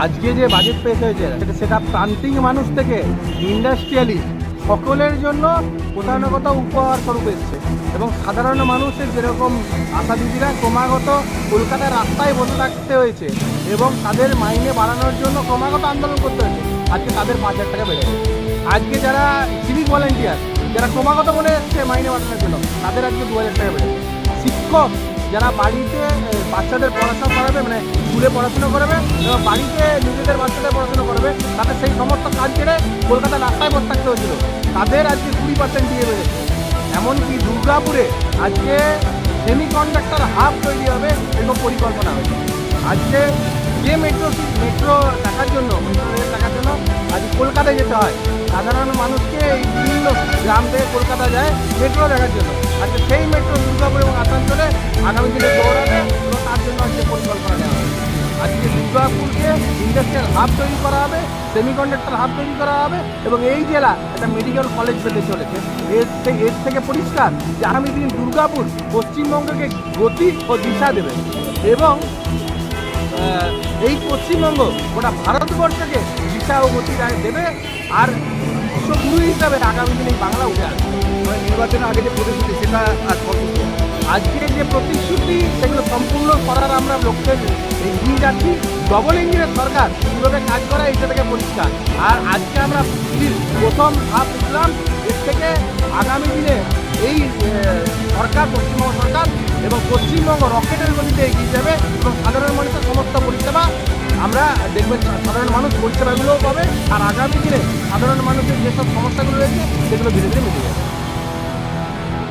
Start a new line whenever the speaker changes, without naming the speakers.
আজকে যে বাজেট পেশ হয়েছে সেটা প্রান্তিক মানুষ থেকে ইন্ডাস্ট্রিয়ালিস্ট সকলের জন্য কোথাও না কোথাও উপহার স্বরূপ এসছে। এবং সাধারণ মানুষের যেরকম আশা দিদিরা ক্রমাগত কলকাতার রাস্তায় বসে থাকতে হয়েছে এবং তাদের মাইনে বাড়ানোর জন্য ক্রমাগত আন্দোলন করতে হয়েছে, আজকে তাদের 5,000 টাকা বেড়ে গেছে। আজকে যারা সিভিক ভলেন্টিয়ার যারা ক্রমাগত বলে এসছে মাইনে বাড়ানোর জন্য, তাদের আজকে 2,000 টাকা বেড়ে গেছে। শিক্ষক যারা বাড়িতে বাচ্চাদের পড়াশোনা করাবে, মানে স্কুলে পড়াশোনা করবে এবং বাড়িতে নিজেদের বাচ্চাদের পড়াশোনা করবে, তাদের সেই সমস্ত কাজ ছেড়ে কলকাতার রাস্তায় বসে থাকতে হয়েছিল, তাদের আজকে 20% দিয়ে বেড়েছে। এমনকি দুর্গাপুরে আজকে সেমিকন্ডাক্টর হাব তৈরি হবে এরকম পরিকল্পনা হয়েছে। আজকে যে মেট্রো দেখার জন্য, মেট্রো রেল দেখার জন্য আজকে কলকাতায় যেতে হয়, সাধারণ মানুষকে এই বিভিন্ন গ্রাম থেকে কলকাতা যায় মেট্রো দেখার জন্য, আজকে সেই মেট্রো দুর্গাপুর এবং আসানসোলে আগামী দিনে দৌড়াবে এবং তার জন্য আজকে পরিকল্পনা নেওয়া হবে। আজকে দুর্গাপুরকে ইন্ডাস্ট্রিয়াল হাব তৈরি করা হবে, সেমিকন্ডাক্টর হাব তৈরি করা হবে এবং এই জেলা একটা মেডিকেল কলেজ পেতে চলেছে। এর থেকে পরিষ্কার যে আগামী দিন দুর্গাপুর পশ্চিমবঙ্গকে গতি ও দিশা দেবে এবং এই পশ্চিমবঙ্গ গোটা ভারতবর্ষকে দিশা ও গতি দেবে। আর বিশ্বগুরু হিসাবে আগামী দিনে বাংলা উঠে আসবে।
নির্বাচনের আগে যে প্রতিশ্রুতি সেটা আর
আজকে যে প্রতিশ্রুতি সেগুলো সম্পূর্ণ করার আমরা লক্ষ্যে এগিয়ে যাচ্ছি। ডবল ইঞ্জিনের সরকার কীভাবে কাজ করা এটা থেকে পরিষ্কার। আর আজকে আমরা পৃথিবীর প্রথম ধাপ উঠলাম। এর থেকে আগামী দিনে এই সরকার, পশ্চিমবঙ্গ সরকার এবং পশ্চিমবঙ্গ রকেটের গতিতে এগিয়ে যাবে এবং সাধারণ মানুষের সমস্ত পরিষেবা আমরা দেখবেন, সাধারণ মানুষ পরিষেবাগুলোও পাবে। আর আগামী দিনে সাধারণ মানুষের যেসব সমস্যাগুলো রয়েছে সেগুলো ধীরে ধীরে মিটে যাবে।